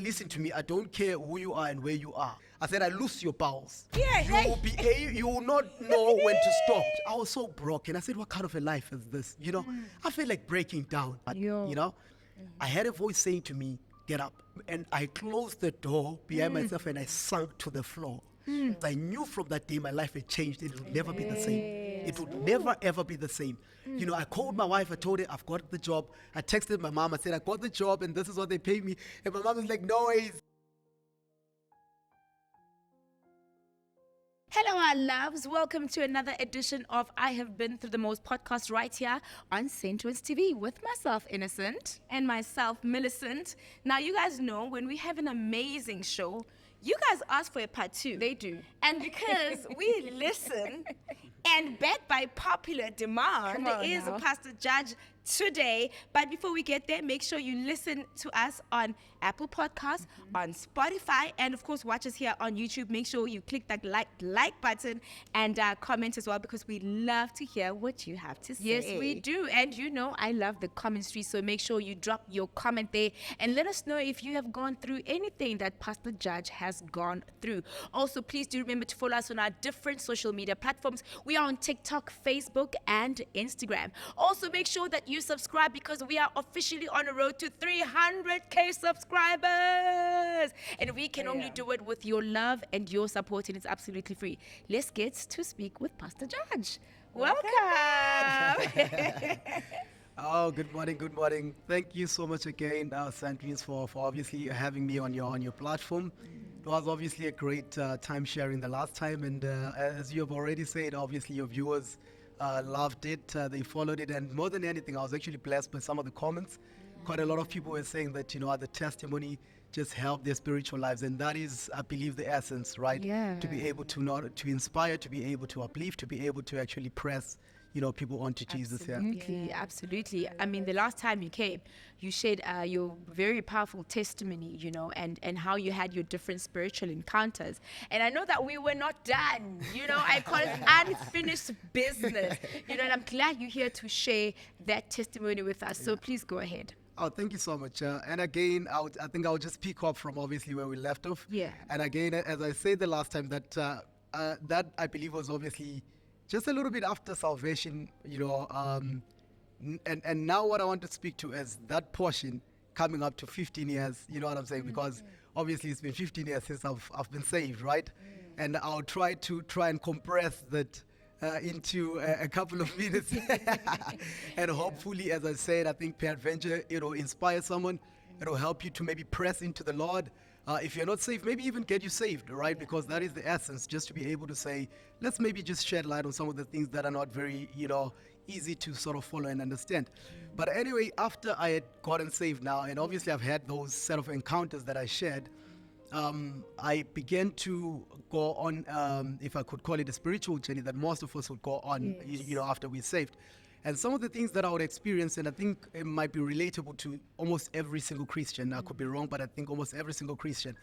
Listen to me, I don't care who you are and where you are. I said, I lose your bowels. Yeah, You will not know when to stop. I was so broken. I said, what kind of a life is this? You know, I feel like breaking down. You know, I had a voice saying to me, get up. And I closed the door behind myself and I sunk to the floor. I knew from that day my life had changed. It would never be the same. It would never ever be the same. You know, I called my wife. I told her I've got the job. I texted my mom. I said I got the job and this is what they pay me. And my mom is like, no ways. Hello, our loves. Welcome to another edition of I Have Been Through the Most podcast right here on Centtwinz TV with myself, Innocent, and myself, Millicent. Now, you guys know when we have an amazing show, you guys ask for a part two. They do. And because we listen and backed by popular demand, there is a Pastor Judge today. But before we get there, make sure you listen to us on Apple Podcasts, on Spotify, and of course watch us here on YouTube. Make sure you click that like button and comment as well, because we love to hear what you have to say. Yes, we do. And you know, I love the commentary, so make sure you drop your comment there and let us know if you have gone through anything that Pastor Judge has gone through. Also, please do remember to follow us on our different social media platforms. We are on TikTok, Facebook, and Instagram. Also, make sure that you subscribe, because we are officially on a road to 300K subscribers. And we can only do it with your love and your support, and it's absolutely free. Let's get to speak with Pastor Judge. Welcome. Oh, good morning, good morning. Thank you so much again, Centtwinz, for obviously having me on your platform. It was obviously a great time sharing the last time, and as you have already said, obviously your viewers loved it, they followed it, and more than anything, I was actually blessed by some of the comments. Quite a lot of people were saying that, you know, the testimony just helped their spiritual lives, and that is, I believe, the essence, right? Yeah. To be able to inspire, to be able to uplift, to be able to actually press, you know, people onto Jesus here. Absolutely. I mean, the last time you came, you shared your very powerful testimony, you know, and how you had your different spiritual encounters. And I know that we were not done, you know, I call it unfinished business, you know, and I'm glad you're here to share that testimony with us. So please go ahead. Oh, thank you so much. And again, I think I'll just pick up from obviously where we left off. Yeah. And again, as I said the last time, that that I believe was obviously just a little bit after salvation, you know. And now what I want to speak to is that portion coming up to 15 years. You know what I'm saying? Because obviously it's been 15 years since I've been saved, right? And I'll try and compress that into a couple of minutes. And hopefully, as I said, I think peradventure it'll inspire someone. It'll help you to maybe press into the Lord. If you're not saved, maybe even get you saved, right? Because that is the essence, just to be able to say, let's maybe just shed light on some of the things that are not very, you know, easy to sort of follow and understand. But anyway, after I had gotten saved now, and obviously I've had those set of encounters that I shared, I began to go on, if I could call it a spiritual journey that most of us would go on, you know, after we're saved. And some of the things that I would experience, and I think it might be relatable to almost every single Christian. I could be wrong, but I think almost every single Christian.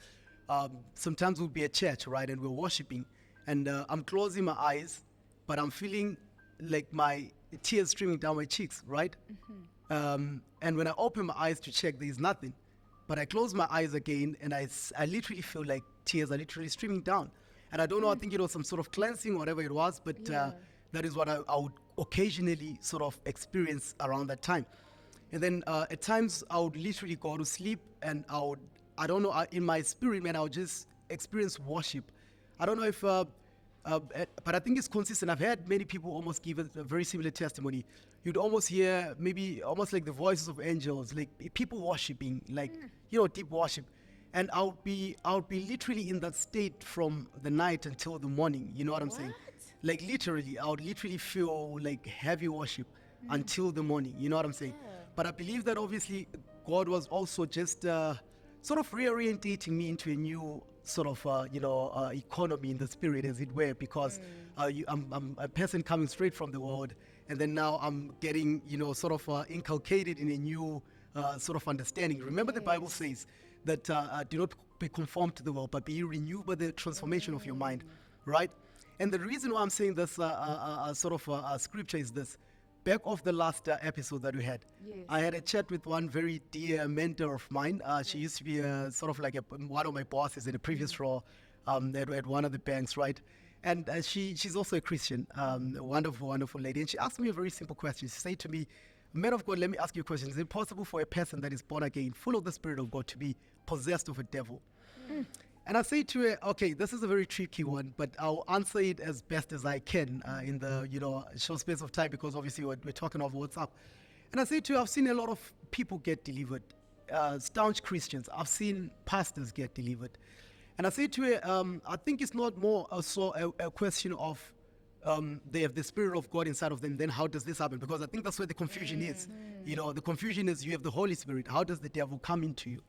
Sometimes we'll be at church, right, and we're worshiping, and I'm closing my eyes, but I'm feeling like my tears streaming down my cheeks, right? And when I open my eyes to check, there's nothing. But I close my eyes again, and I literally feel like tears are literally streaming down. And I don't know, I think it was some sort of cleansing, whatever it was, but that is what I would occasionally sort of experience around that time. And then at times I would literally go to sleep, and I don't know, in my spirit, man, I would just experience worship. I don't know if, but I think it's consistent. I've heard many people almost give a very similar testimony. You'd almost hear maybe almost like the voices of angels, like people worshiping, like, you know, deep worship. And I would be literally in that state from the night until the morning. You know what I'm saying? Like literally, I would literally feel like heavy worship until the morning. You know what I'm saying? But I believe that obviously God was also just sort of reorientating me into a new sort of, economy in the spirit, as it were, because I'm a person coming straight from the world, and then now I'm getting, you know, sort of inculcated in a new sort of understanding. Remember, the Bible says that do not be conformed to the world, but be renewed by the transformation of your mind, right? And the reason why I'm saying this sort of scripture is this. back of the last episode that we had, I had a chat with one very dear mentor of mine. She used to be sort of like one of my bosses in a previous role at one of the banks, right? And she's also a Christian, a wonderful, wonderful lady. And she asked me a very simple question. She said to me, "Man of God, let me ask you a question. Is it possible for a person that is born again, full of the Spirit of God, to be possessed of a devil?" And I say to her, okay, this is a very tricky one, but I'll answer it as best as I can in the short space of time, because obviously we're talking over WhatsApp. And I say to her, I've seen a lot of people get delivered, staunch Christians. I've seen pastors get delivered. And I say to her, I think it's not more a question of they have the Spirit of God inside of them, then how does this happen? Because I think that's where the confusion is. The confusion is you have the Holy Spirit. How does the devil come into you?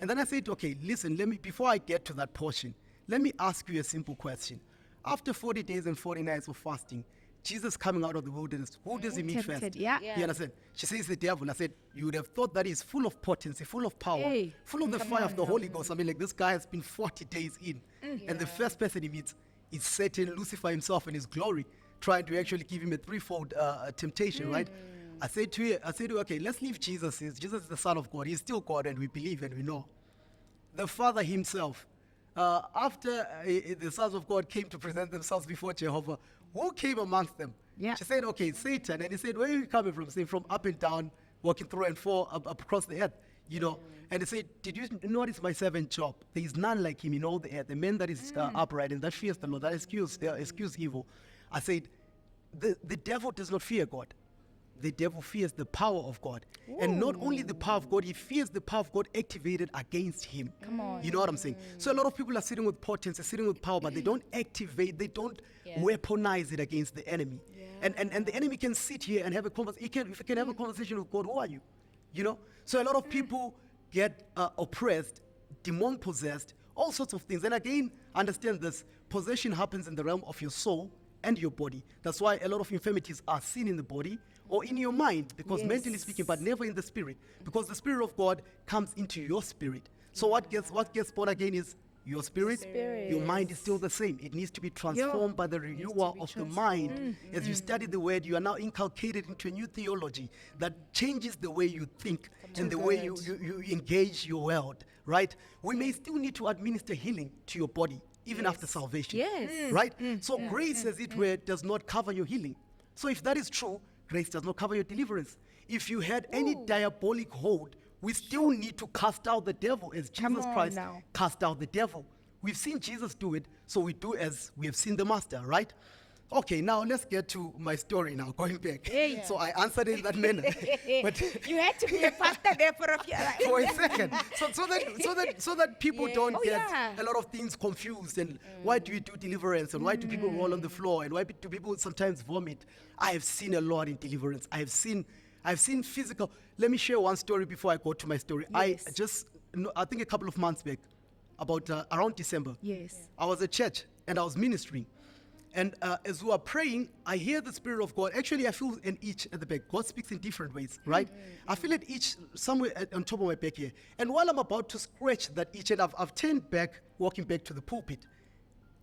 And then I said, okay, listen, before I get to that portion, let me ask you a simple question. After 40 days and 40 nights of fasting, Jesus coming out of the wilderness, who does he meet first? Yeah. You understand? She says the devil. I said, you would have thought that he's full of potency, full of power, full of the fire of the Holy Ghost. I mean, like, this guy has been 40 days in. And the first person he meets is Satan, Lucifer himself in his glory, trying to actually give him a threefold temptation, right? I said to her, okay, let's leave Jesus. Jesus is the Son of God. He's still God, and we believe and we know. The Father himself, after the sons of God came to present themselves before Jehovah, who came amongst them? Yeah. She said, okay, Satan. And he said, where are you coming from? Saying, from up and down, walking through and fro up across the earth, And he said, did you notice my servant Job? There is none like him in all the earth. The man that is upright and that fears the Lord, that excuse evil. I said, the devil does not fear God. The devil fears the power of God. Ooh. And not only the power of God, he fears the power of God activated against him. Come on. You know what I'm saying? So a lot of people are sitting with potency, sitting with power, but they don't activate, they don't weaponize it against the enemy. Yeah. And the enemy can sit here and have a conversation. If you can have a conversation with God, who are you? So a lot of people get oppressed, demon possessed, all sorts of things. And again, understand this, possession happens in the realm of your soul and your body. That's why a lot of infirmities are seen in the body or in your mind, because mentally speaking, but never in the spirit, because the Spirit of God comes into your spirit. So what gets born again is your spirit. Your mind is still the same. It needs to be transformed by the renewal of the mind. As you study the word, you are now inculcated into a new theology that changes the way you think and the way you engage your world, right? We may still need to administer healing to your body, even after salvation. Yes. Right? So grace, as it were, does not cover your healing. So if that is true, grace does not cover your deliverance. If you had any diabolic hold, we still need to cast out the devil as Jesus Christ cast out the devil. We've seen Jesus do it, so we do as we have seen the Master, right? Okay, now let's get to my story now, going back. So I answered in that manner. But you had to be a pastor there for a few for a second. So that people don't get a lot of things confused. And why do you do deliverance? And why do people roll on the floor? And why do people sometimes vomit? I have seen a lot in deliverance. I've seen physical. Let me share one story before I go to my story. I think a couple of months back, about around December, I was at church and I was ministering. And as we are praying, I hear the Spirit of God. Actually, I feel an itch at the back. God speaks in different ways, right? I feel an itch somewhere on top of my back here. And while I'm about to scratch that itch, and I've turned back, walking back to the pulpit,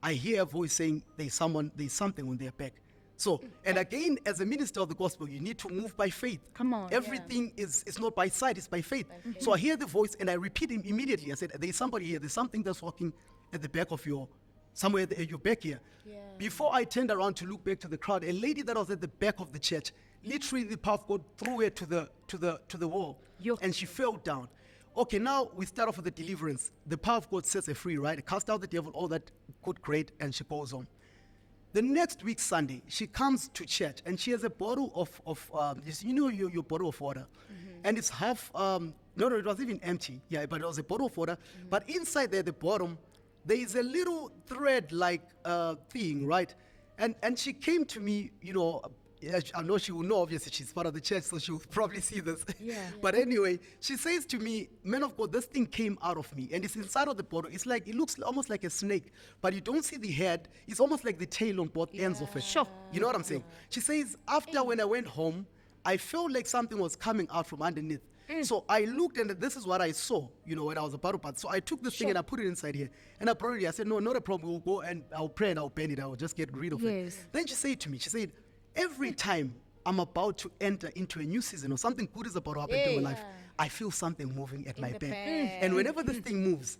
I hear a voice saying, there's something on their back. So, and again, as a minister of the gospel, you need to move by faith. Come on. Everything is not by sight, it's by faith. So I hear the voice and I repeat it immediately. I said, there's somebody here, there's something that's walking at the back of somewhere at your back here. Before I turned around to look back to the crowd, a lady that was at the back of the church, literally the power of God threw her to the wall, and she fell down. Okay, now we start off with the deliverance. The power of God sets her free, right? Cast out the devil, all that good, great, and she goes on. The next week, Sunday, she comes to church, and she has a bottle of your bottle of water, and it's half. No, it was even empty. Yeah, but it was a bottle of water. But inside there, the bottom, there is a little thread-like thing, right? And she came to me, I know she will know, obviously, she's part of the church, so she will probably see this. But anyway, she says to me, man of God, this thing came out of me, and it's inside of the bottle. It's like, it looks almost like a snake, but you don't see the head. It's almost like the tail on both ends of it. Sure. You know what I'm saying? She says, after when I went home, I felt like something was coming out from underneath. So I looked, and this is what I saw, when I was about to pass. So I took this thing and I put it inside here. And I brought it here. I said, no, not a problem. We'll go and I'll pray and I'll bend it. I'll just get rid of it. Then she said to me, every time I'm about to enter into a new season or something good is about to happen to my life, I feel something moving at my back. And whenever this thing moves,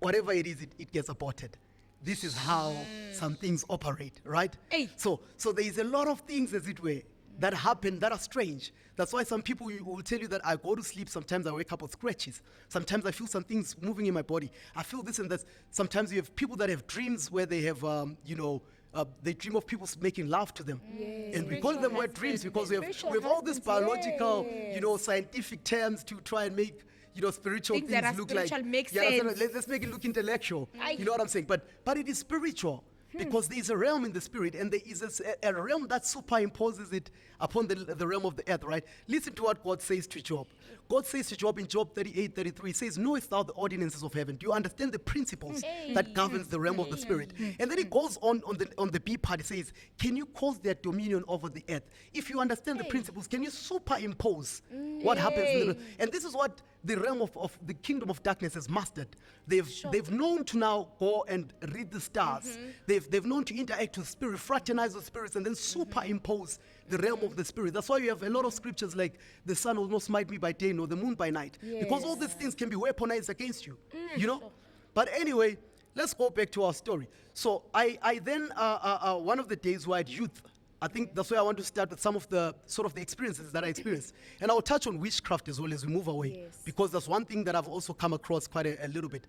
whatever it is, it gets aborted. This is how some things operate, right? So there is a lot of things, as it were, that happen that are strange. That's why some people will tell you that I go to sleep, sometimes I wake up with scratches. Sometimes I feel some things moving in my body. I feel this and that. Sometimes you have people that have dreams where they have, they dream of people making love to them. And we call them wet dreams because we have all these biological, scientific terms to try and make spiritual things that are look spiritual like make sense. Let's make it look intellectual. You know what I'm saying? But it is spiritual. Because there is a realm in the spirit, and there is a realm that superimposes it upon the realm of the earth, right? Listen to what God says to Job. God says to Job in Job 38:33, he says, knowest thou the ordinances of heaven? Do you understand the principles that governs the realm of the spirit? And then he goes on the B part, he says, can you cause their dominion over the earth? If you understand the principles, can you superimpose what happens? And this is what the realm of the kingdom of darkness has mastered. They've known to now go and read the stars. They've known to interact with spirit, fraternize with spirits, and then superimpose the realm of the spirit. That's why you have a lot of scriptures like the sun will not smite me by day nor the moon by night. Because all these things can be weaponized against you. But anyway, let's go back to our story. So I then, one of the days where I had youth, I think that's where I want to start with some of the sort of the experiences that I experienced. And I'll touch on witchcraft as well as we move away. Because that's one thing that I've also come across quite a little bit.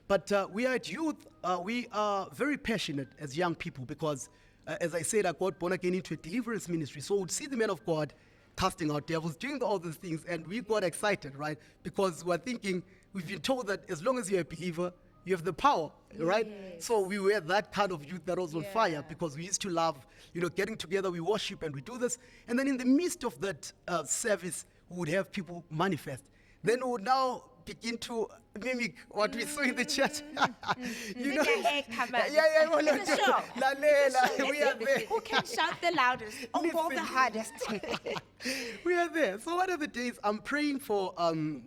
But we are at youth, we are very passionate as young people because, as I said, I got born again into a deliverance ministry. So we'd see the men of God casting out devils, doing all these things, and we got excited, right? Because we're thinking, we've been told that as long as you're a believer, you have the power, right? So we were that kind of youth that was on fire because we used to love, getting together, we worship and we do this. And then in the midst of that service, we would have people manifest. Then we would now begin to mimic what we saw in the church. We are there. Who can shout the loudest or go the hardest? We are there. So one of the days, I'm praying for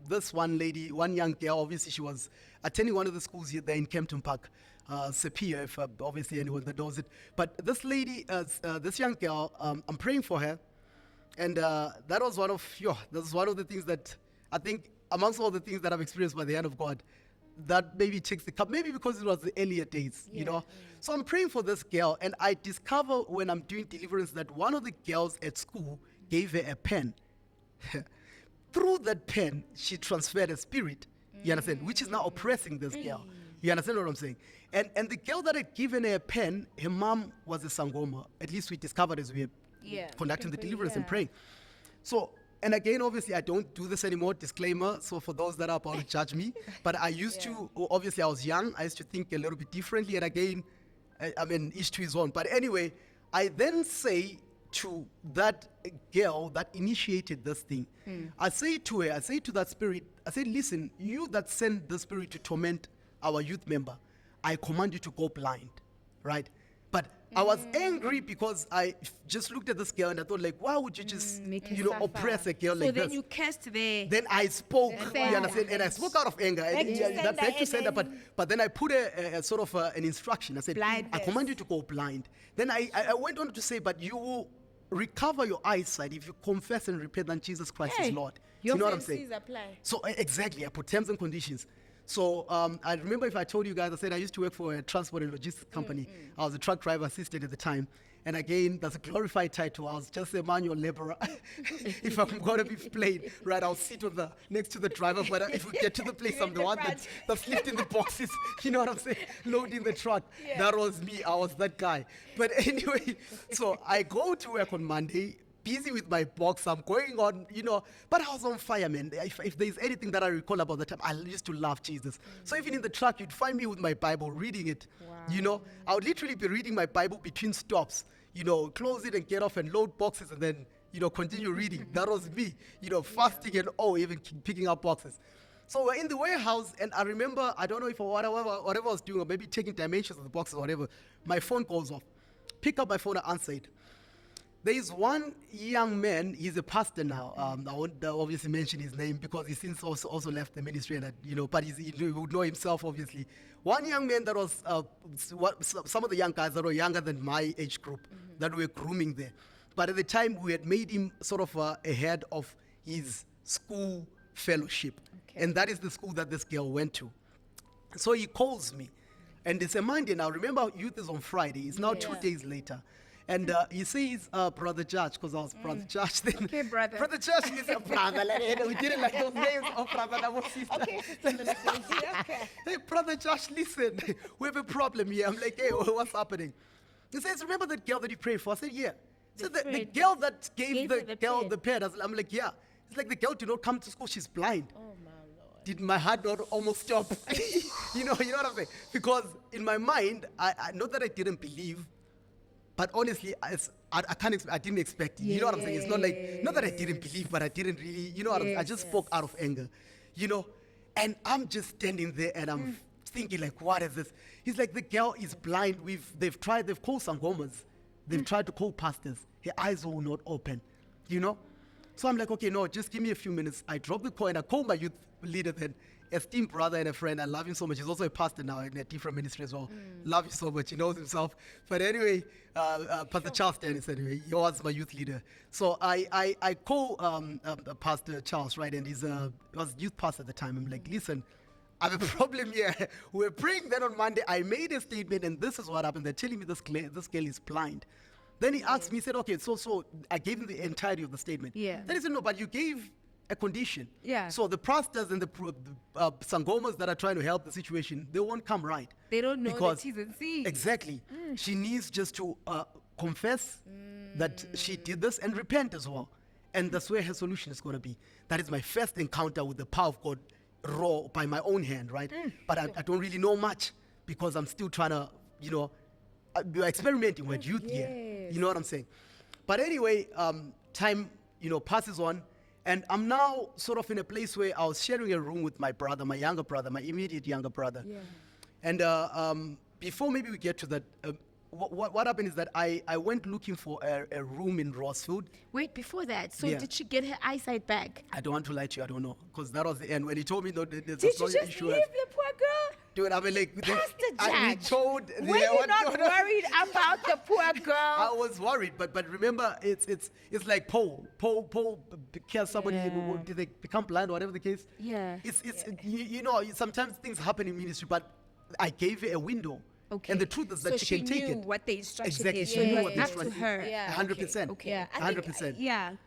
this one lady, one young girl. Obviously, she was attending one of the schools here there in Kempton Park, Sepia, if obviously anyone that knows it. But this lady, this young girl, I'm praying for her. And that was one of the things that I think, amongst all the things that I've experienced by the hand of God, that maybe takes the cup, maybe because it was the earlier days, So I'm praying for this girl, and I discover when I'm doing deliverance that one of the girls at school gave her a pen. Through that pen, she transferred a spirit, you understand, which is now oppressing this girl. You understand what I'm saying? And the girl that had given her a pen, her mom was a Sangoma. At least we discovered as we were conducting the deliverance and praying. So, and again, obviously, I don't do this anymore, disclaimer, so for those that are about to judge me. But I used to, obviously, I was young. I used to think a little bit differently. And again, I mean, each to his own. But anyway, I then say to that girl that initiated this thing, I say to her, I say to that spirit, I say, listen, you that send the spirit to torment our youth member, I command you to go blind, right? But I was angry because I just looked at this girl and I thought, like, why would you just, oppress a girl like this? So then you cursed there. Then I spoke, you understand? And I spoke out of anger. Back to sender, but then I put a sort of an instruction. I said, I command you to go blind. Then I went on to say, but you will recover your eyesight if you confess and repent that Jesus Christ is Lord. You know what I'm saying? Apply. So exactly, I put terms and conditions. So I remember if I told you guys, I said I used to work for a transport and logistics company. I was a truck driver assistant at the time. And again, that's a glorified title. I was just a manual laborer. If I'm going to be plain, right, I'll sit next to the driver. But if we get to the place, I'm the one that's lifting the boxes. You know what I'm saying? Loading the truck. That was me. I was that guy. But anyway, so I go to work on Monday, busy with my box, I'm going on, but I was on fire, man. If there's anything that I recall about the time, I used to love Jesus. So even in the truck, you'd find me with my Bible, reading it, I would literally be reading my Bible between stops, close it and get off and load boxes and then, continue reading. That was me, fasting and even picking up boxes. So we're in the warehouse, and I remember, I don't know if whatever I was doing, or maybe taking dimensions of the boxes or whatever, my phone goes off. Pick up my phone and answer it. There is one young man, he's a pastor now. I won't obviously mention his name because he's since also left the ministry, and but he would know himself, obviously. One young man that was, some of the young guys that were younger than my age group, that were grooming there. But at the time, we had made him sort of a head of his school fellowship. Okay. And that is the school that this girl went to. So he calls me. And it's a Monday now. Remember, youth is on Friday. It's now 2 days later. And he says, Brother Judge, because I was Brother Judge then. Okay, brother. Brother Judge is a brother. We didn't like those names. Oh, brother, that was sister. Okay, okay. Hey, Brother Josh, listen, we have a problem here. I'm like, hey, what's happening? He says, remember that girl that you prayed for? I said, yeah. So the girl that gave the girl the pad, I'm like, yeah. It's like the girl did not come to school, she's blind. Oh, my Lord. Did my heart not almost stop? you know what I'm saying? Because in my mind, I not that I didn't believe, but honestly, I didn't expect it. You know what I'm saying? It's not like, not that I didn't believe, but I didn't really, you know what I'm saying? I just spoke out of anger, you know? And I'm just standing there and I'm thinking like, what is this? He's like, the girl is blind. They've called sangomas. They've tried to call pastors. Her eyes will not open, you know? So I'm like, okay, no, just give me a few minutes. I drop the call and I call my youth leader then, esteemed brother and a friend. I love him so much. He's also a pastor now in a different ministry as well. Love him so much. He knows himself. But anyway, Pastor Charles Dennis, anyway, he was my youth leader. So I call Pastor Charles, right? And he was youth pastor at the time. I'm like, listen, I have a problem here. We're praying then on Monday. I made a statement and this is what happened. They're telling me this girl is blind. Then he asked me, he said, okay, so I gave him the entirety of the statement. Yeah. Then he said, no, but you gave a condition. Yeah. So the pastors and the sangomas that are trying to help the situation, they won't come right. They don't know because the T's and C's. Exactly. She needs just to confess that she did this and repent as well. And that's where her solution is going to be. That is my first encounter with the power of God raw by my own hand, right? But I don't really know much because I'm still trying to, you know, we're experimenting with youth here. You know what I'm saying? But anyway, time, you know, passes on. And I'm now sort of in a place where I was sharing a room with my brother, my younger brother, my immediate younger brother. Yeah. And before maybe we get to that, what happened is that I went looking for a room in Rossfield. Wait, before that, so did she get her eyesight back? I don't want to lie to you, I don't know. Because that was the end. When he told me, no, there's Did no you just issue. leave the poor girl? Dude, I mean, like, Pastor Judge, Were you not worried about the poor girl? I was worried, but remember, it's like Paul because somebody did they become blind or whatever the case. Yeah. You know, sometimes things happen in ministry, but I gave her a window. Okay. And the truth is that So she can take it. what the instruction Exactly, is. she So knew it what was the up to instruction- her. Yeah. 100%. Okay. Yeah, I think- 100%.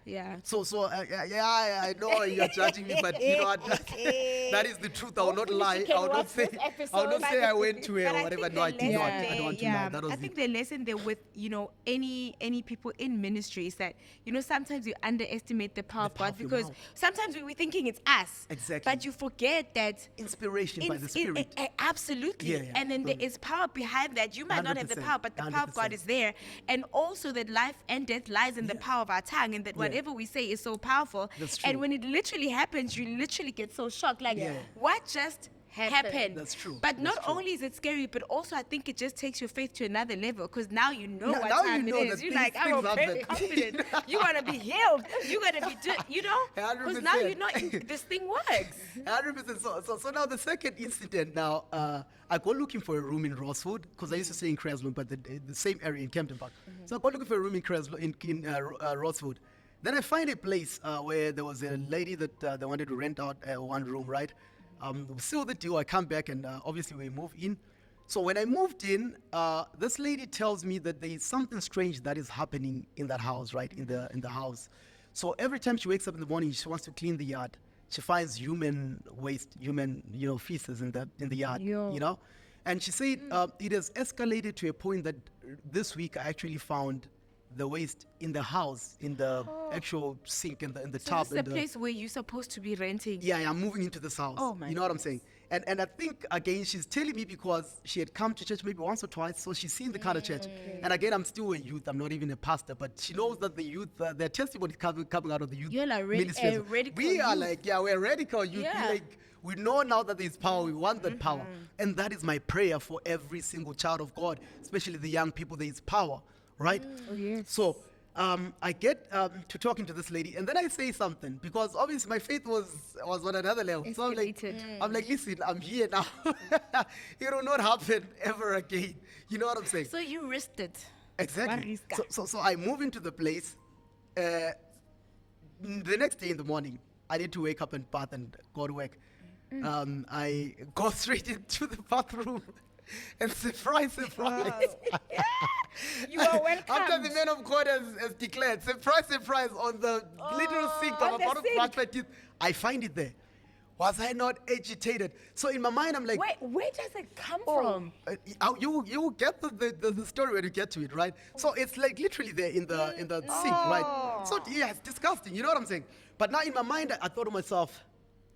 Yeah. So I know you're judging me, but you know what? That is the truth. I will not Hopefully lie. she can I will not watch say. this I will episode. not say I went to her But or I whatever. think No, I the did not. lesson I don't want to yeah. lie. That was I think it. the lesson there with, you know, any people in ministry is that, you know, sometimes you underestimate the power of power God of your because mouth. sometimes we're thinking it's us. Exactly. But you forget that Inspiration by the Spirit. Absolutely. Yeah. And then there is power behind that. You might not have the 100%, power, but the power of God 100%. is there. And also that life and death lies in the power of our tongue, and that whatever we say is so powerful. That's And true. when it literally happens, you literally get so shocked. Like, Yeah. what just happened? That's true. But That's not true. only is it scary, but also I think it just takes your faith to another level, because now you know Now- what now you time know it that is. You're things- like, I'm things very happen. confident. You want to be healed. You got to be, you know? Because now 100%. you know this thing works. 100%. So now the second incident now, I go looking for a room in Rosswood because I used to stay in Cresland, but the same area in Kempton Park. So I go looking for a room in Cresland, in Rosswood. Then I find a place where there was a lady that they wanted to rent out one room, right? We seal the deal. I come back and obviously we move in. So when I moved in, this lady tells me that there is something strange that is happening in that house, right? In the house. So every time she wakes up in the morning, she wants to clean the yard. She finds human waste, feces in the yard, Yo. you know. And she said it has escalated to a point that this week I actually found the waste in the house, in the actual sink, in the So tub. this is the place where you're supposed to be renting. Yeah, I'm moving into this house. Oh, my You know what I'm saying? And I think, again, she's telling me because she had come to church maybe once or twice, so she's seen the kind of church. And again, I'm still a youth. I'm not even a pastor, but she knows that the youth, their testimony coming out of the youth You're like ministry. a radical We are youth. like, we're radical youth. Yeah. We like, we know now that there's power. We want that power. And that is my prayer for every single child of God, especially the young people. There is power, right? Oh, yes. So I get to talking to this lady, and then I say something because obviously my faith was on another level. So Escalated. I'm like, listen, I'm here now. It will not happen ever again. You know what I'm saying? So you risked it. Exactly. So I move into the place. The next day in the morning, I need to wake up and bath and go to work. I go straight into the bathroom. And surprise. You are welcome. After the man of God has declared, surprise, on the literal sink, I'm on the about to sink. brush my teeth. I find it there. Was I not agitated? So in my mind, I'm like, Wait, where does it come from? you will get the story when you get to it, right? So it's like literally there in the sink, right? So yeah, it's disgusting. You know what I'm saying? But now in my mind, I thought to myself,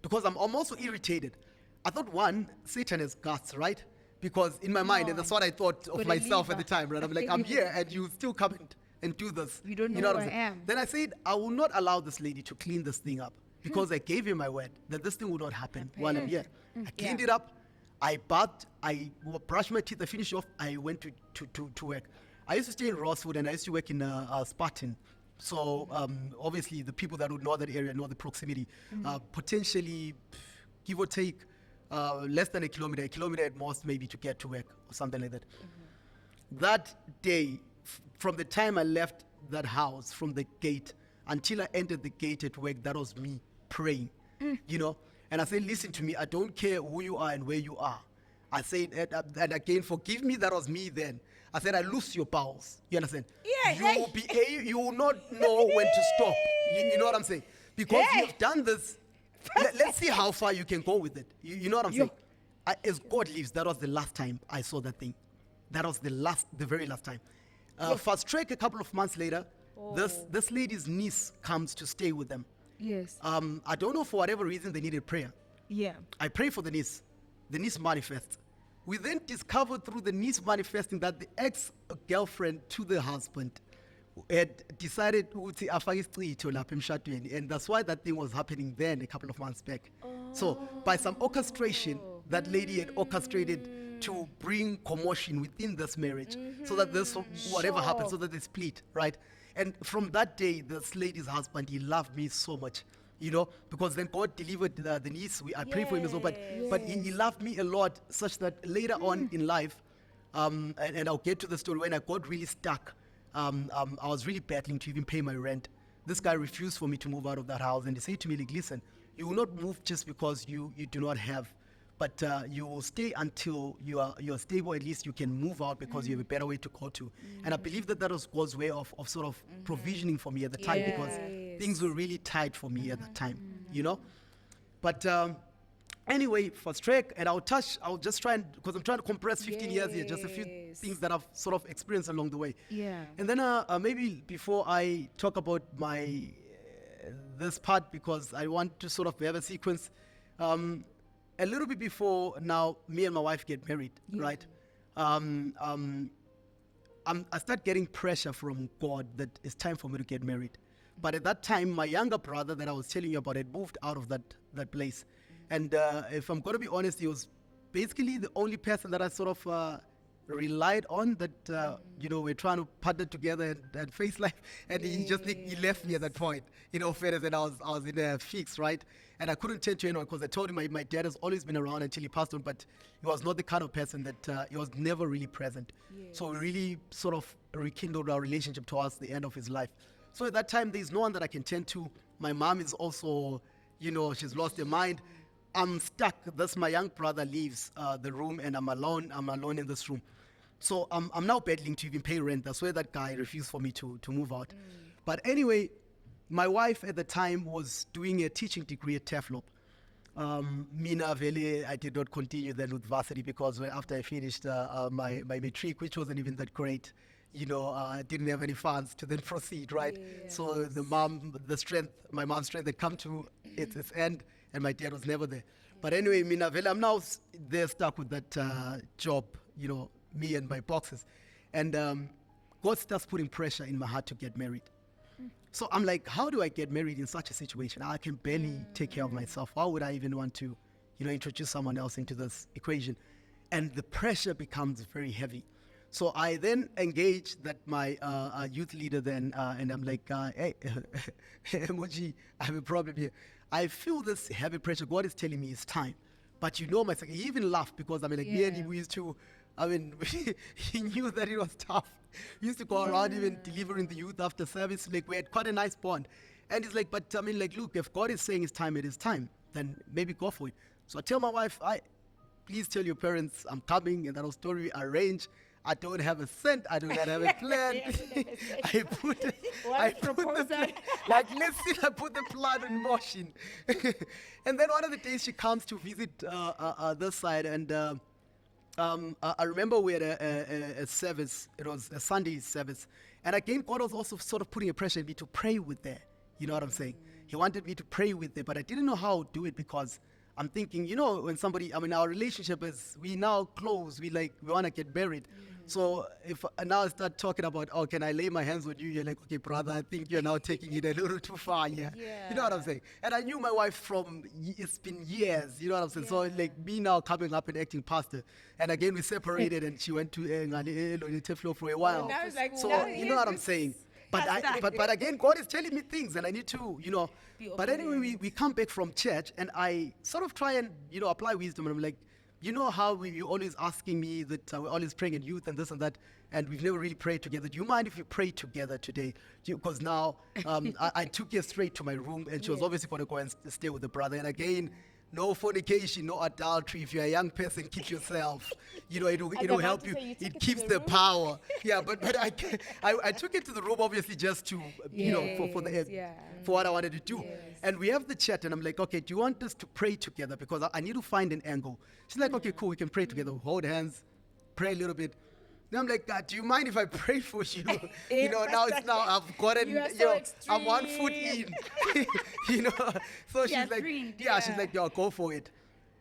because I'm also irritated. I thought, one, Satan has guts, right? Because in my mind, and that's what I thought of myself at the time, right? I'm like, I'm here and you still come and do this. You don't know what who I'm I saying? am. Then I said, I will not allow this lady to clean this thing up because I gave him my word that this thing would not happen while I'm here. I cleaned it up. I bathed. I brushed my teeth. I finished off. I went to work. I used to stay in Rosswood and I used to work in Spartan. So obviously the people that would know that area know the proximity. Potentially, give or take, less than a kilometer at most maybe to get to work or something like that. That day, from the time I left that house, from the gate, until I entered the gate at work, that was me praying, you know. And I said, listen to me, I don't care who you are and where you are. I said, and again, forgive me, that was me then. I said, I loose your bowels. You understand? Yeah, you will not know when to stop. You know what I'm saying? Because you've done this. Let's see how far you can go with it. You know what I'm saying? As God lives, that was the last time I saw that thing. That was the very last time. Fast track a couple of months later, this lady's niece comes to stay with them. Yes. I don't know, for whatever reason they needed prayer. Yeah. I pray for the niece. The niece manifests. We then discovered through the niece manifesting that the ex-girlfriend to the husband had decided to afake isicitho lapha emshadweni, and that's why that thing was happening then a couple of months back. So by some orchestration, that lady had orchestrated to bring commotion within this marriage, so that this whatever happens, so that they split, right? And from that day, this lady's husband, he loved me so much, you know, because then God delivered the niece. I pray for him as well, but he loved me a lot, such that later on in life, and I'll get to the story, when I got really stuck, I was really battling to even pay my rent. This guy refused for me to move out of that house, and he said to me, like, listen, you will not move just because you do not have, but you will stay until you're stable. At least you can move out because you have a better way to go to. And I believe that was God's way of sort of provisioning for me at the time, because things were really tight for me at that time, you know. But anyway, fast track, and I'll just try and, because I'm trying to compress 15 years here, just a few things that I've sort of experienced along the way. Yeah. And then maybe before I talk about this part, because I want to sort of have a sequence, a little bit before now, me and my wife get married, right? I start getting pressure from God that it's time for me to get married. But at that time, my younger brother that I was telling you about had moved out of that place. And if I'm going to be honest, he was basically the only person that I sort of relied on, that, you know, we're trying to partner together and face life. And he left me at that point, you know, fairness, and I was in a fix, right? And I couldn't turn to anyone, because I told him my dad has always been around until he passed on, but he was not the kind of person that, he was never really present. So we really sort of rekindled our relationship towards the end of his life. So at that time, there's no one that I can turn to. My mom is also, you know, she's lost her mind. I'm stuck. Thus, my young brother leaves the room, and I'm alone in this room. So I'm now battling to even pay rent. That's where that guy refused for me to move out. But anyway, my wife at the time was doing a teaching degree at Teflop. Mina Vele, I did not continue then with varsity, because after I finished my matric, which wasn't even that great, you know, I didn't have any funds to then proceed, right? So my mom's strength had come to its end, and my dad was never there. But anyway, Mina Vele, I'm now there stuck with that job, you know, me and my boxes. And God starts putting pressure in my heart to get married. So I'm like, how do I get married in such a situation? I can barely take care of myself. Why would I even want to, you know, introduce someone else into this equation? And the pressure becomes very heavy. So I then engage my youth leader then, and I'm like, hey, Emoji, I have a problem here. I feel this heavy pressure. God is telling me it's time. But you know, he even laughed, because I mean, like, me and him, we used to I mean, he knew that it was tough. We used to go around even delivering the youth after service. Like, we had quite a nice bond. And he's like, but I mean, like, look, if God is saying it's time, it is time, then maybe go for it. So I tell my wife, please tell your parents I'm coming, and that whole story arranged. I don't have a cent. I do not have a plan. I put the plan, like, listen, I put the plan in motion. And then one of the days she comes to visit this side, and I remember we had a service. It was a Sunday service. And again, God was also sort of putting a pressure on me to pray with her. You know what I'm saying? He wanted me to pray with her, but I didn't know how to do it because I'm thinking, you know, when somebody, I mean, our relationship is, we now close, we want to get married. So if now I start talking about, oh, can I lay my hands on you? You're like, okay, brother, I think you're now taking it a little too far here. Yeah. You know what I'm saying? And I knew my wife from, it's been years, you know what I'm saying? So like me now coming up and acting pastor. And again, we separated and she went to Ngani for a while. And I was like, so you know what I'm saying? But again, God is telling me things and I need to, you know. But anyway, we come back from church and I sort of try and, you know, apply wisdom. And I'm like, you know how you're always asking me that we're always praying at youth and this and that, and we've never really prayed together. Do you mind if we pray together today? Because now I took her straight to my room and she was obviously going to go and stay with the brother. And again, no fornication, no adultery. If you're a young person, keep yourself. You know, it'll help you. It keeps the power. Yeah, but I took it to the room obviously just to, you know, for what I wanted to do. Yes. And we have the chat and I'm like, okay, do you want us to pray together? Because I need to find an angle. She's like, okay, cool, we can pray together. Hold hands, pray a little bit. Then I'm like, God, do you mind if I pray for you? You know, I've gotten, you know, I'm 1 foot in. You know, so she's like, she's like, yo, go for it.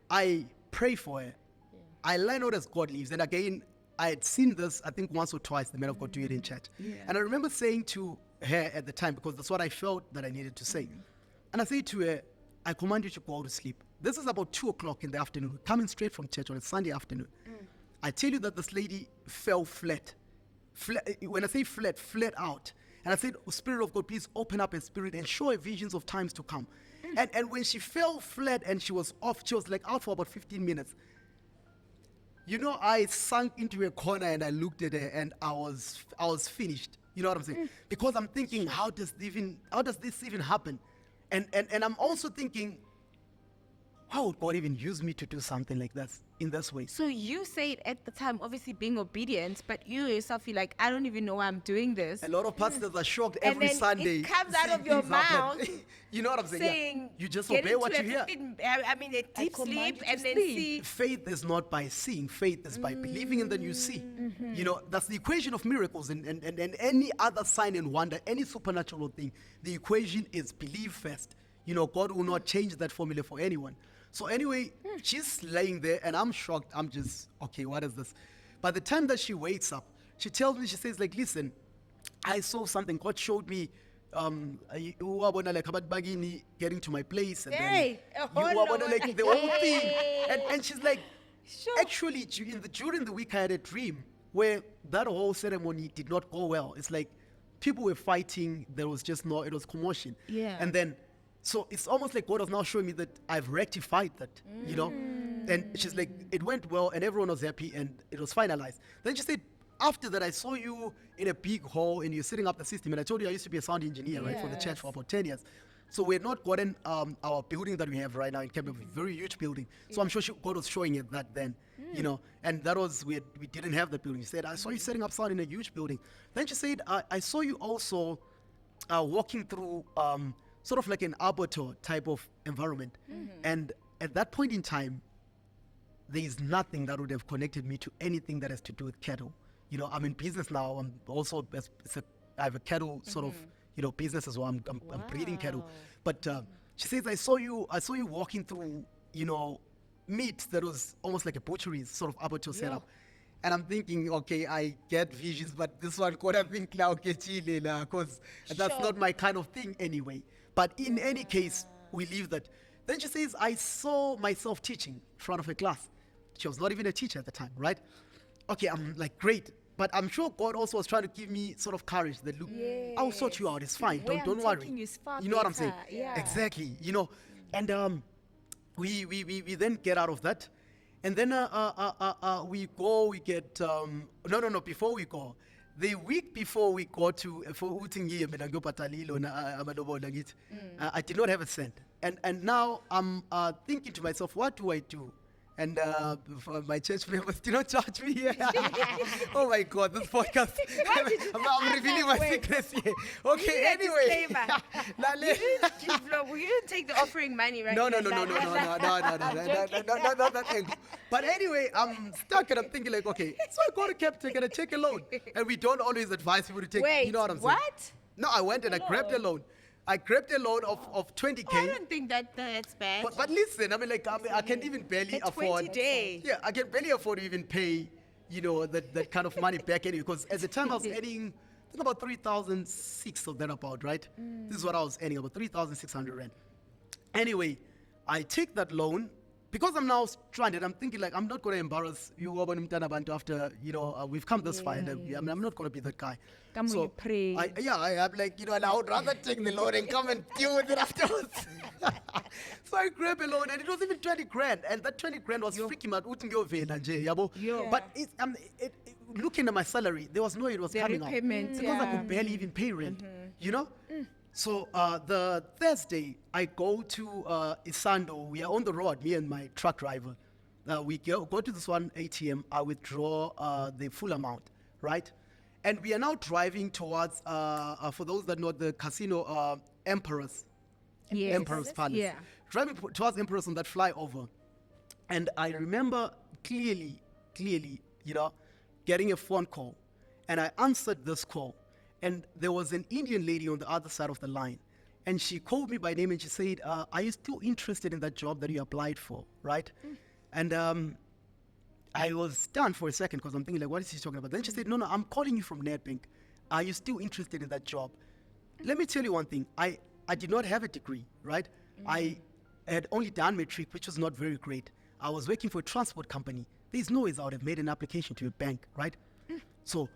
I pray for her. Yeah. I line out as God leaves. And again, I had seen this, I think once or twice, the man of God do it in church. Yeah. And I remember saying to her at the time, because that's what I felt that I needed to say. And I said to her, I command you to go to sleep. This is about 2 o'clock in the afternoon, coming straight from church on a Sunday afternoon. I tell you that this lady fell flat. When I say flat out. And I said, Spirit of God, please open up her spirit and show her visions of times to come. And when she fell flat and she was off, she was like out for about 15 minutes. You know, I sunk into a corner and I looked at her and I was finished. You know what I'm saying? Because I'm thinking, how does this even happen? And I'm also thinking, how would God even use me to do something like this in this way? So you said at the time, obviously being obedient, but you yourself feel like, I don't even know why I'm doing this. A lot of pastors are shocked every Sunday. It comes out of your mouth. You know what I'm saying? You just obey what you hear. I mean, a deep sleep and then see. Faith is not by seeing. Faith is by believing and then you see. You know, that's the equation of miracles and any other sign and wonder, any supernatural thing. The equation is believe first. You know, God will not change that formula for anyone. So anyway, she's laying there and I'm shocked. I'm just, okay, what is this? By the time that she wakes up, she tells me, she says like, listen, I saw something. God showed me getting to my place and then like the whole thing. And she's like, actually during the week I had a dream where that whole ceremony did not go well. It's like people were fighting. It was commotion. Yeah. And then, so it's almost like God was now showing me that I've rectified that, you know? And she's like, it went well and everyone was happy and it was finalized. Then she said, after that, I saw you in a big hall and you're setting up the system. And I told you I used to be a sound engineer, right, for the church for about 10 years. So we had not gotten our building that we have right now in Cape, a very huge building. So I'm sure God was showing it that then, you know. And that was, we didn't have the building. She said, I saw you setting up sound in a huge building. Then she said, I saw you also walking through sort of like an arboretum type of environment. And at that point in time, there is nothing that would have connected me to anything that has to do with cattle. You know, I'm in business now. I'm also, I have a cattle sort of, you know, business as well. I'm breeding cattle. But she says, I saw you walking through, you know, meat that was almost like a butchery sort of arboretum setup. And I'm thinking, okay, I get visions, but this one could have been because that's not my kind of thing anyway. But in any case, we leave that. Then she says, I saw myself teaching in front of a class. She was not even a teacher at the time, right? Okay, I'm like, great. But I'm sure God also was trying to give me sort of courage that, look, I'll sort you out. It's fine. Don't worry. You know what I'm saying? Yeah. Exactly. You know, and we then get out of that. And then we go, we get, no, before we go, the week before we go to, I did not have a cent. And now I'm thinking to myself, what do I do? And my church members did not charge me. Oh my God, this podcast. I'm revealing my secrets here. Okay, anyway. You didn't take the offering money, right? No, that angle. But anyway, I'm stuck and I'm thinking like, okay, so I go to Captain and I take a loan. And we don't always advise people to take, Wait, you know what I'm saying? what? No, I went and I grabbed a loan. I grabbed a loan of 20K. I don't think that's bad. But listen, I mean, like, I can even barely afford. 20 days. Yeah, I can barely afford to even pay, you know, that kind of money back anyway. Because at the time I was earning, I think about 3,600 or thereabout, right? This is what I was earning, about 3,600 rand. Anyway, I take that loan. Because I'm now stranded, I'm thinking like, I'm not going to embarrass you after, you know, we've come this far. And I'm not going to be that guy. Come so you pray. I'm like, you know, and I would rather take the loan and come and deal with it afterwards. So I grabbed a loan and it was even 20 grand. And that 20 grand was freaking out. But looking at my salary, there was no way it was The coming out. repayment, Because I could barely even pay rent, you know? So the Thursday, I go to Isando. We are on the road, me and my truck driver. We go to this one ATM. I withdraw the full amount, right? And we are now driving towards, for those that know, the casino Emperor's. Yes. Emperor's Palace. Yeah. Driving towards Emperor's on that flyover. And I remember clearly, you know, getting a phone call. And I answered this call. And there was an Indian lady on the other side of the line. And she called me by name and she said, are you still interested in that job that you applied for, right? And I was stunned for a second because I'm thinking, like, what is she talking about? Then she said, no, I'm calling you from Nedbank. Are you still interested in that job? Let me tell you one thing. I did not have a degree, right? I had only done matric, which was not very great. I was working for a transport company. There's no ways I would have made an application to a bank, right? So,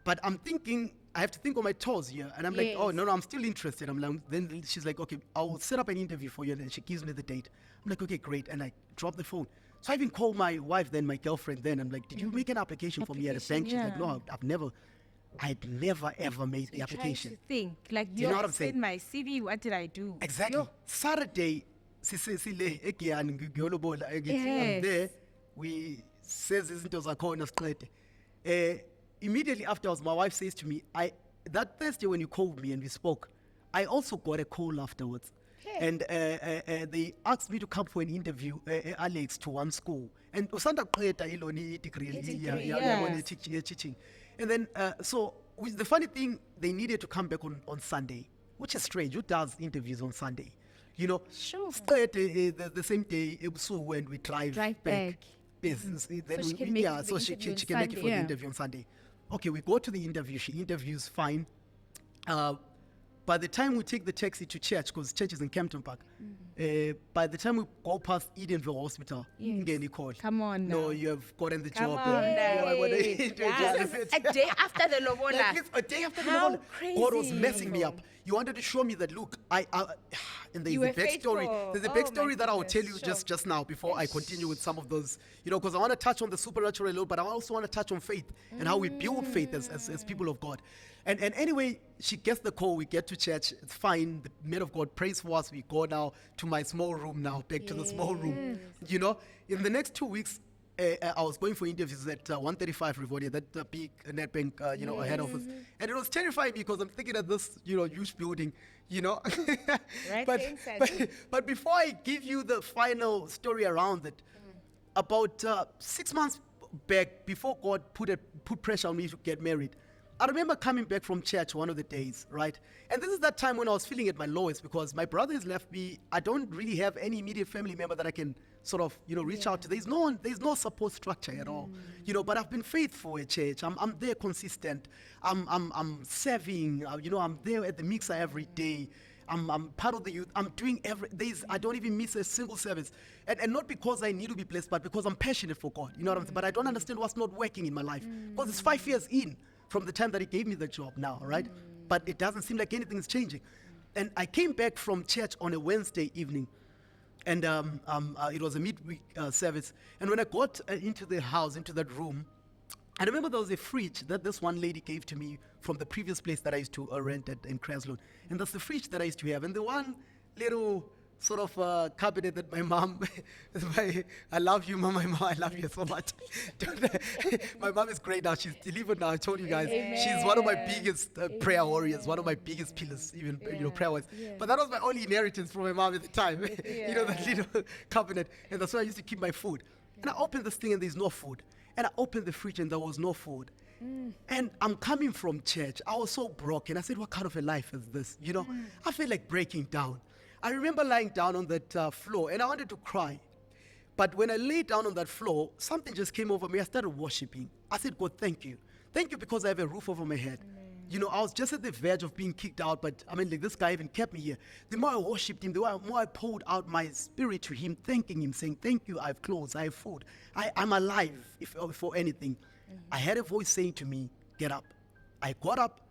but I'm thinking, I have to think on my toes here. And I'm like, oh, no, I'm still interested. I'm like, then she's like, okay, I'll set up an interview for you. And then she gives me the date. I'm like, okay, great. And I drop the phone. So I even called my wife then, my girlfriend then. I'm like, did you make an application for me at a bank? She's like, no, I'd never ever made the application. To think, like, Do you know what I'm saying? in my CV, what did I do? Exactly. Saturday, I'm there. We says izinto zakhona siqede. Immediately afterwards, my wife says to me, that Thursday when you called me and we spoke, I also got a call afterwards. And they asked me to come for an interview, Alex, to one school. And usanda qeda iloni degree teaching. And then, so the funny thing, they needed to come back on Sunday, which is strange. Who does interviews on Sunday? You know, Sure. The same day, when we drive back. Yes, then she can make it so for the she interview on can make it for the Sunday. interview on Sunday. Okay, we go to the interview. She interviews fine. By the time we take the taxi to church, because church is in Campton Park, by the time we go past Edenville Hospital, Yes. call. Come on No, now. you have gotten the Come job. on This is a day after the lobola. Like this, a day after the How lobola, God was crazy. messing me up. You wanted to show me that, look, and there's You a were backstory. faithful. There's a Oh, backstory my that I will tell you goodness, just now before I continue with some of those, because I want to touch on the supernatural a little, but I also want to touch on faith and how we build faith as people of God. And anyway, she gets the call. We get to church. It's fine. The man of God prays for us. We go now to my small room now, back to the small room. In the next 2 weeks, I was going for interviews at 135 Rivonia, that big Nedbank, head office. And it was terrifying because I'm thinking of this, huge building, Right, but before I give you the final story around it, about 6 months back, before God put pressure on me to get married, I remember coming back from church one of the days, right? And this is that time when I was feeling at my lowest because my brother has left me. I don't really have any immediate family member that I can sort of, reach out to. There's no support structure at all, but I've been faithful at church. I'm there consistent. I'm serving, I'm there at the mixer every day. I'm part of the youth. I'm doing I don't even miss a single service. And not because I need to be blessed, but because I'm passionate for God. You know what I'm saying? But I don't understand what's not working in my life because it's 5 years in from the time that he gave me the job now, right? But it doesn't seem like anything is changing. And I came back from church on a Wednesday evening. And it was a midweek service. And when I got into the house, into that room, I remember there was a fridge that this one lady gave to me from the previous place that I used to rent at in Kreslon. And that's the fridge that I used to have. And the one little sort of cabinet that my mom, I love you, Mom, I love you so much. My mom is great now. She's delivered now. I told you guys. Amen. She's one of my biggest prayer warriors, one of my biggest pillars, even, prayer-wise. But that was my only inheritance from my mom at the time. That little cabinet. And that's where I used to keep my food. And I opened this thing and there's no food. And I opened the fridge and there was no food. And I'm coming from church. I was so broken. I said, what kind of a life is this? I felt like breaking down. I remember lying down on that floor and I wanted to cry. But when I lay down on that floor, something just came over me. I started worshiping. I said, God, thank you. Thank you because I have a roof over my head. I was just at the verge of being kicked out, but this guy even kept me here. The more I worshipped him, the more I poured out my spirit to him, thanking him, saying, thank you, I have clothes, I have food. I'm alive, if for anything. I had a voice saying to me, get up. I got up,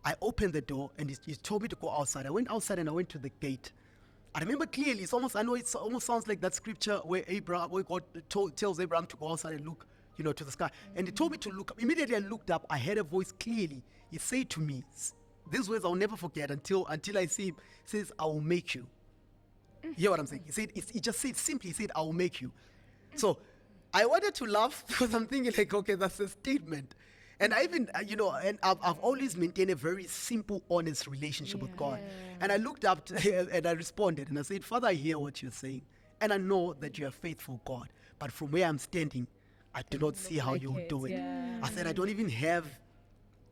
I opened the door, and he told me to go outside. I went outside and I went to the gate. I remember clearly, it almost sounds like that scripture where God tells Abraham to go outside and look, to the sky. And he told me to look up. Immediately I looked up, I heard a voice clearly. He said to me, these words I'll never forget until I see him. He says, I will make you. You hear what I'm saying? He just said simply, he said, I will make you. So I wanted to laugh because I'm thinking like, okay, that's a statement. And I even, and I've always maintained a very simple, honest relationship with God. And I looked up and I responded and I said, Father, I hear what you're saying. And I know that you are faithful, God. But from where I'm standing, I do not see how you will do it. I said, I don't even have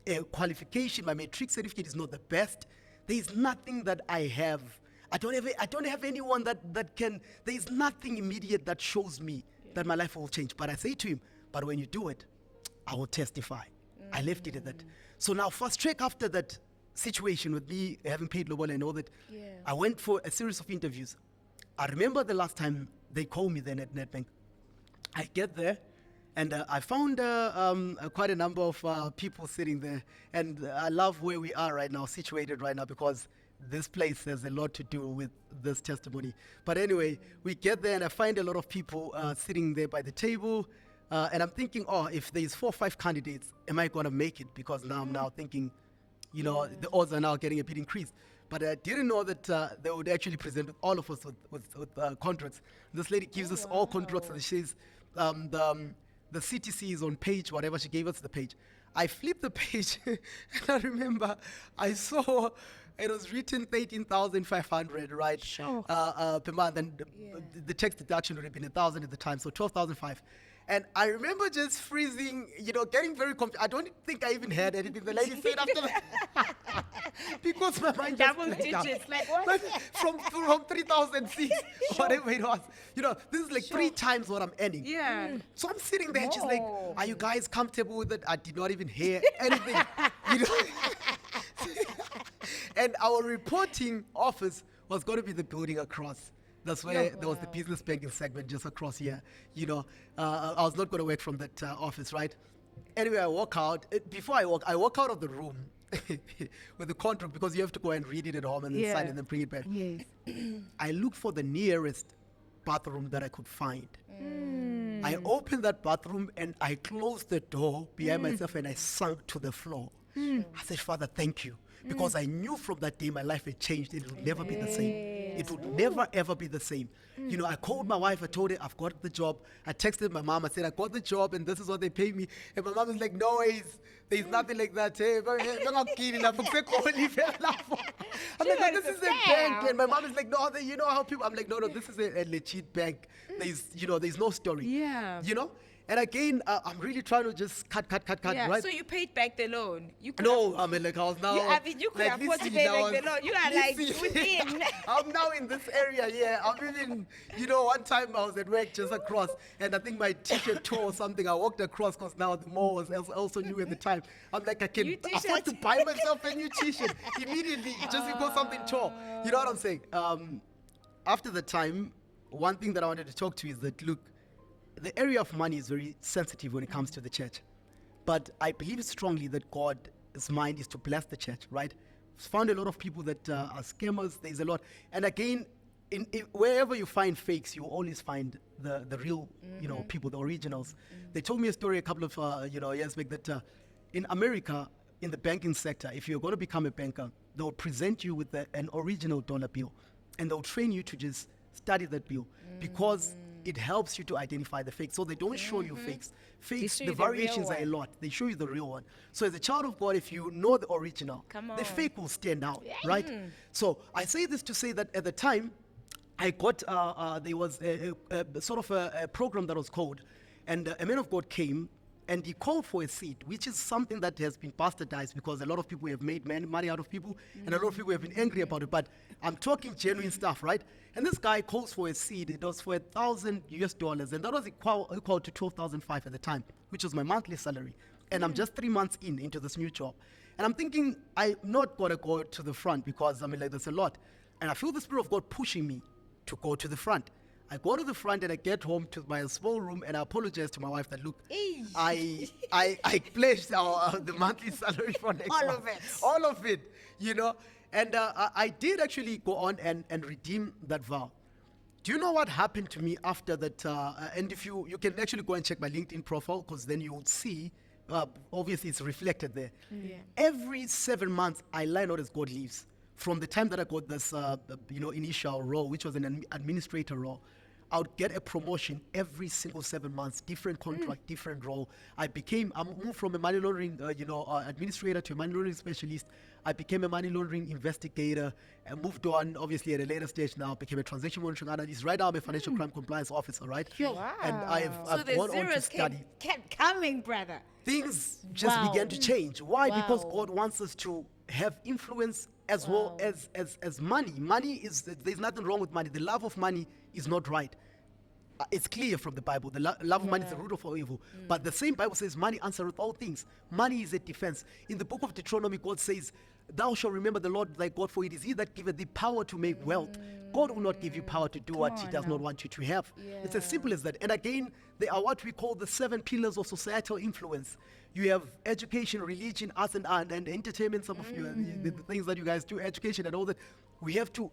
a qualification. My matric certificate is not the best. There is nothing that I have. I don't have anyone that can, there is nothing immediate that shows me that my life will change. But I say to him, but when you do it, I will testify. I left it at that. So now, fast track after that situation with me having paid Lobola and all that, I went for a series of interviews. I remember the last time they called me then at Nedbank. I get there, and I found quite a number of people sitting there. And I love where we are right now, situated right now, because this place has a lot to do with this testimony. But anyway, we get there, and I find a lot of people sitting there by the table. And I'm thinking, if there's 4 or 5 candidates, am I going to make it? Because now I'm now thinking, the odds are now getting a bit increased. But I didn't know that they would actually present all of us with contracts. This lady gives us all contracts, and she says, the CTC is on page, whatever. She gave us the page. I flipped the page, and I remember I saw it was written 13,500, right? Sure. Per month, and the tax deduction would have been 1,000 at the time, so 12,500. And I remember just freezing, getting very confused. I don't think I even heard anything the lady said after that. Because my mind just Double blanked out. digits, like what? From 3,000 seats, whatever it was. This is like 3 times what I'm earning. Yeah. So I'm sitting there, she's like, are you guys comfortable with it? I did not even hear anything. And our reporting office was going to be the building across. That's where there was the business banking segment just across here. I was not going to work from that office, right? Anyway, I walk out. Before I walk out of the room with the contract, because you have to go and read it at home and then sign it and then bring it back. Yes. I looked for the nearest bathroom that I could find. I opened that bathroom and I closed the door behind myself and I sunk to the floor. I said, Father, thank you. Because I knew from that day my life had changed. It would never be the same. It would never, ever be the same. I called my wife. I told her I've got the job. I texted my mom. I said, I got the job and this is what they pay me. And my mom is like, no ways. There's nothing like that. I'm like, this is a bank. And my mom is like, no, you know how people, I'm like, no, this is a legit bank. There's no story. Yeah. And again, I'm really trying to just cut, right? So you paid back the loan? No, I was now. You could afford to pay back the loan. You are like within. I'm now in this area, I'm even, one time I was at work just across, and I think my t-shirt tore or something. I walked across because now the mall was also new at the time. I'm like, I can afford to buy myself a new t-shirt immediately just because something tore. You know what I'm saying? After the time, one thing that I wanted to talk to you is that, look, the area of money is very sensitive when it comes to the church. But I believe strongly that God's mind is to bless the church, right? Found a lot of people that are scammers. There's a lot. And again, wherever you find fakes, you always find the real, people, the originals. They told me a story a couple of, years back that in America, in the banking sector, if you're going to become a banker, they'll present you with an original dollar bill, and they'll train you to just study that bill because it helps you to identify the fakes. So they don't show you fakes. Fakes, show the you the real variations are a one. lot. They show you the real one. So as a child of God, if you know the original, the fake will stand out, right? So I say this to say that at the time, I got, there was a sort of a program that was called, and a man of God came, and he called for a seed, which is something that has been bastardized because a lot of people have made money out of people, and a lot of people have been angry about it. But I'm talking genuine stuff, right? And this guy calls for a seed. It was for $1,000 and that was equal to 12,500 at the time, which was my monthly salary. And I'm just 3 months into this new job. And I'm thinking, I'm not going to go to the front because, there's a lot. And I feel the Spirit of God pushing me to go to the front. I go to the front and I get home to my small room and I apologize to my wife that, look, I pledged the monthly salary for next month. All of it, And I did actually go on and redeem that vow. Do you know what happened to me after that? And if you can actually go and check my LinkedIn profile, because then you would see, obviously it's reflected there. Yeah. Every 7 months, I line out as God leaves. From the time that I got this, initial role, which was an administrator role, I would get a promotion every single 7 months, different contract, different role. I moved from a money laundering, administrator to a money laundering specialist. I became a money laundering investigator and moved on, obviously, at a later stage now, became a transaction monitoring analyst. Right now, I'm a financial crime compliance officer, right? Wow. And I've the gone on to zeros study. kept coming, brother. Things just Wow. began to change. Why? Wow. Because God wants us to have influence as well as money. Money is, there's nothing wrong with money. The love of money is not right. It's clear from the Bible. The love of money is the root of all evil. But the same Bible says money answereth all things. Money is a defense. In the book of Deuteronomy, God says, thou shalt remember the Lord thy God, for it is he that giveth thee power to make wealth. God will not give you power to do what he does not want you to have. It's as simple as that. And again, they are what we call the 7 pillars of societal influence. You have education, religion, arts and entertainment, some of you, the things that you guys do, education and all that. We have to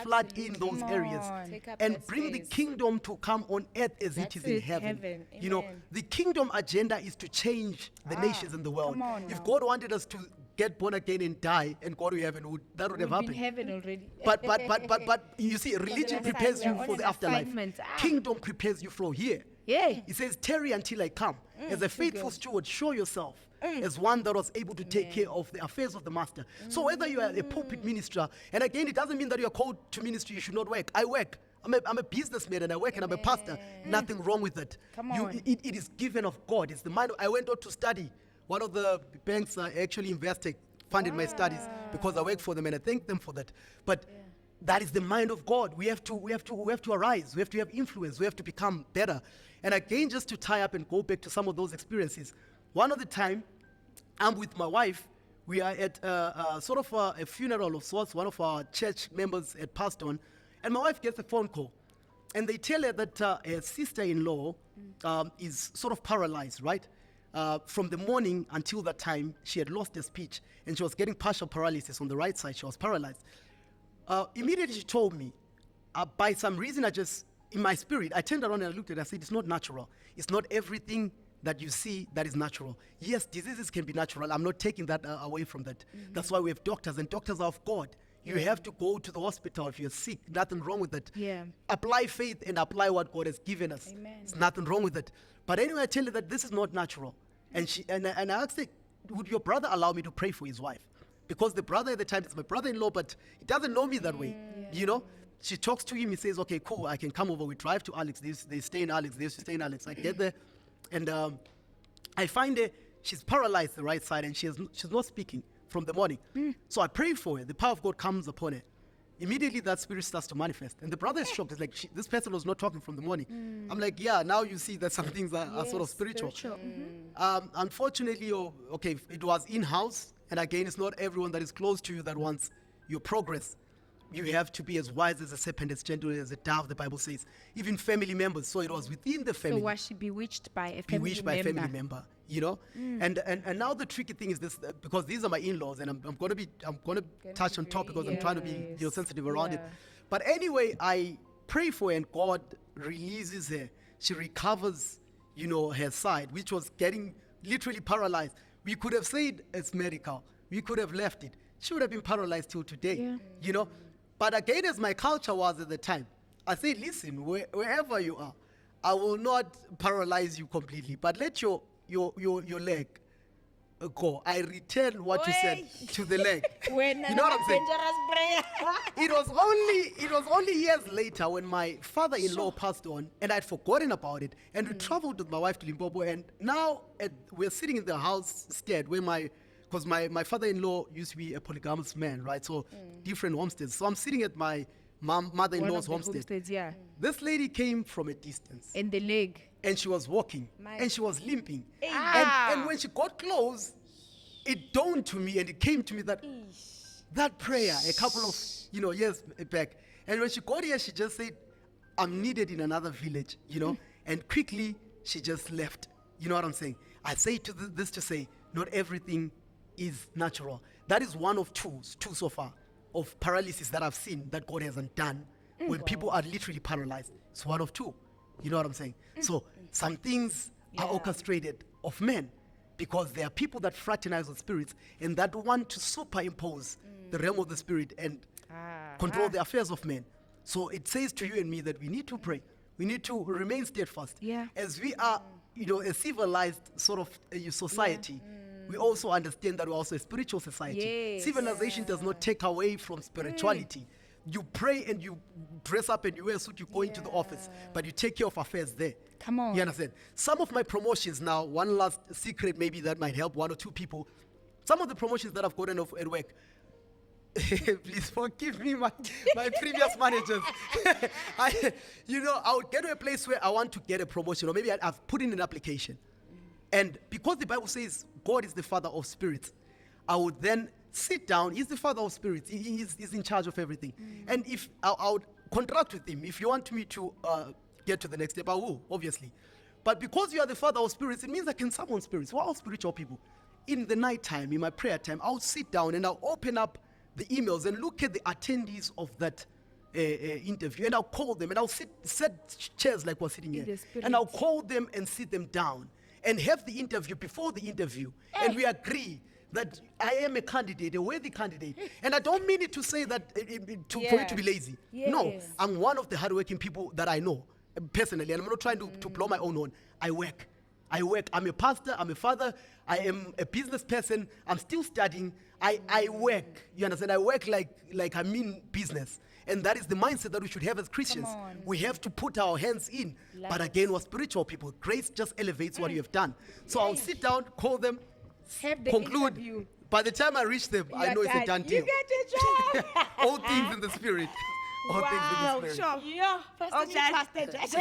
flood in those areas Take up and that bring the space. kingdom to come on earth as That's it is in it, heaven. heaven. The kingdom agenda is to change the nations and the world. come on If now. God wanted us to get born again and die and go to heaven, that would have We've been happened. heaven already. But you see, religion other prepares side, you we are for on the an afterlife. assignment. Kingdom prepares you for here. Yeah. It says, tarry until I come. As a faithful steward, show yourself as one that was able to take care of the affairs of the master. So whether you are a pulpit minister, and again, it doesn't mean that you are called to ministry, you should not work. I work. I'm a businessman and I work and I'm a pastor. Nothing wrong with that. Come on. It is given of God. It's the mind. I went out to study. One of the banks actually funded my studies because I work for them and I thank them for that. But that is the mind of God. We have to arise. We have to have influence. We have to become better. And again, just to tie up and go back to some of those experiences. One of the time, I'm with my wife. We are at sort of a funeral of sorts. One of our church members had passed on, and my wife gets a phone call, and they tell her that her sister-in-law is sort of paralyzed, right? From the morning until that time, she had lost her speech, and she was getting partial paralysis on the right side. She was paralyzed. Immediately, she told me, by some reason, in my spirit, I turned around and I looked at her. I said, it's not natural. It's not everything that you see that is natural. Yes, diseases can be natural. I'm not taking that away from that. That's why we have doctors, and doctors are of God. You have to go to the hospital if you're sick. Nothing wrong with that. Yeah. Apply faith and apply what God has given us. Amen. There's nothing wrong with it. But anyway, I tell her that this is not natural. And I asked her, would your brother allow me to pray for his wife? Because the brother at the time is my brother-in-law, but he doesn't know me that way. She talks to him. He says, okay, cool, I can come over. We drive to Alex. They stay in Alex. They used to stay in Alex. I get there, and I find her. She's paralyzed the right side, and she's not speaking from the morning. So I pray for her. The power of God comes upon her. Immediately, that spirit starts to manifest. And the brother is shocked. It's like, this person was not talking from the morning. I'm like, yeah, now you see that some things are sort of spiritual. Unfortunately, it was in-house. And again, it's not everyone that is close to you that wants your progress. You have to be as wise as a serpent, as gentle as a dove, the Bible says. Even family members. So it was within the family. So was she bewitched by a family Bewitched by a family member, And now the tricky thing is this, because these are my in-laws, and I'm gonna touch on top because I'm trying to be sensitive around it. But anyway, I pray for her and God releases her. She recovers, her side, which was getting literally paralyzed. We could have said it's medical. We could have left it. She would have been paralyzed till today, But again, as my culture was at the time, I said, listen, wherever you are, I will not paralyze you completely, but let your leg go. I return what you said to the leg. You know what I'm saying? It was only years later when my father-in-law passed on, and I'd forgotten about it. And we traveled with my wife to Limpopo, and now we're sitting in the house instead where because my father-in-law used to be a polygamous man, right? So different homesteads. So I'm sitting at my mother-in-law's homestead. This lady came from a distance. In the leg. And she was walking, and she was limping. And when she got close, it dawned to me, and it came to me that prayer a couple of years back. And when she got here, she just said, I'm needed in another village, and quickly she just left. You know what I'm saying? I say this to say, not everything is natural. That is one of two so far, of paralysis that I've seen that God hasn't done when people are literally paralyzed. It's one of two. You know what I'm saying? So some things are orchestrated of men because there are people that fraternize with spirits and that want to superimpose the realm of the spirit and control the affairs of men. So it says to you and me that we need to pray. We need to remain steadfast. As we are, a civilized sort of society, we also understand that we're also a spiritual society. Civilization does not take away from spirituality. You pray and you dress up and you wear a suit, you go into the office, but you take care of affairs there. Come on. You understand? Some of my promotions now, one last secret maybe that might help one or two people. Some of the promotions that I've gotten at work, please forgive me, my previous managers. I would get to a place where I want to get a promotion, or maybe I've put in an application. And because the Bible says God is the father of spirits, I would then sit down. He's the father of spirits. He's in charge of everything. And if I would contract with him, if you want me to get to the next step, I will, obviously. But because you are the father of spirits, it means I can summon spirits. We're all spiritual people. In the night time, in my prayer time, I'll sit down and I'll open up the emails and look at the attendees of that interview, and I'll call them, and I'll set chairs like we're sitting here, and I'll call them and sit them down and have the interview before the interview, and we agree that I am a candidate, a worthy candidate. And I don't mean it to say that for me to be lazy. No, I'm one of the hardworking people that I know personally, and I'm not trying to blow my own horn. I work. I'm a pastor, I'm a father, I am a business person, I'm still studying. I work. You understand? I work like I mean business. And that is the mindset that we should have as Christians. We have to put our hands in. But again, we're spiritual people. Grace just elevates what you have done. So I'll sit down, call them, conclude. Interview. By the time I reach them, I know it's a done deal. You got your job. All things in the spirit. Wow, sure. Yeah. Pastor Judge.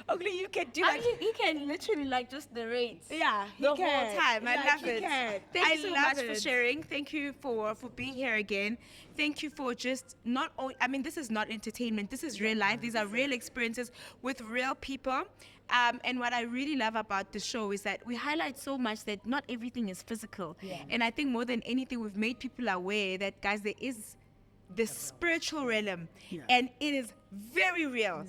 Only you can do it. He can literally just narrate. Yeah, the whole time. I love it. Thank you so much for sharing. Thank you for being here again. Thank you for just not only, this is not entertainment. This is real life. These are real experiences with real people. And what I really love about the show is that we highlight so much that not everything is physical. And I think more than anything, we've made people aware that, guys, there is the spiritual realm, and it is very real.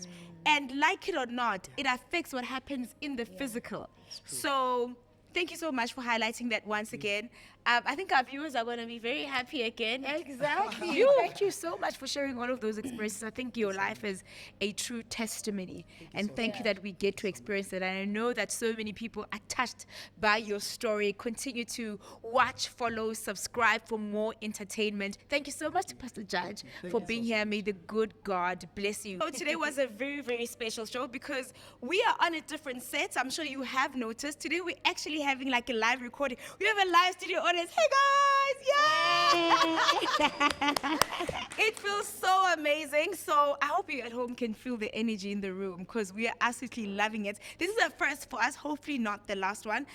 And like it or not, it affects what happens in the physical. So thank you so much for highlighting that once again. I think our viewers are going to be very happy again. Exactly. Thank you so much for sharing all of those experiences. I think your life is a true testimony. And thank you that we get to experience it. And I know that so many people are touched by your story. Continue to watch, follow, subscribe for more entertainment. Thank you so much to Pastor Judge for being here. May the good God bless you. So today was a very, very special show because we are on a different set. I'm sure you have noticed. Today we're actually having like a live recording. We have a live studio audience. Hey guys, it feels so amazing. So I hope you at home can feel the energy in the room because we are absolutely loving it. This is a first for us, hopefully not the last one.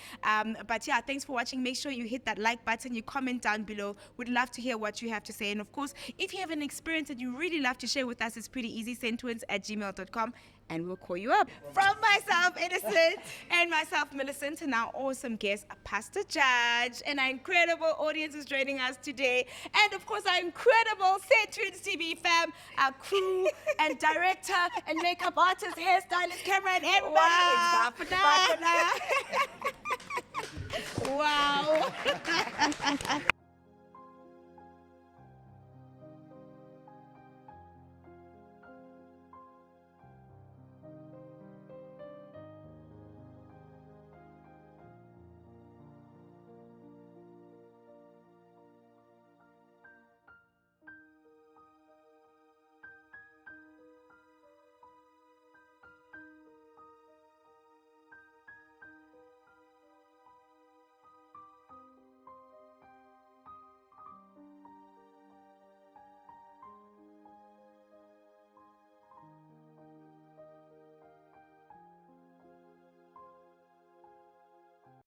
But yeah, thanks for watching. Make sure you hit that like button, you comment down below. We'd love to hear what you have to say. And of course, if you have an experience that you really love to share with us, it's pretty easy, Centtwinz@gmail.com. and we'll call you up. From myself, Innocent, and myself, Millicent, and our awesome guest, Pastor Judge, and our incredible audience who's joining us today, and of course, our incredible Centtwinz TV fam, our crew and director and makeup artist, hairstylist, camera, and everybody. Wow. It's bye for now. Wow.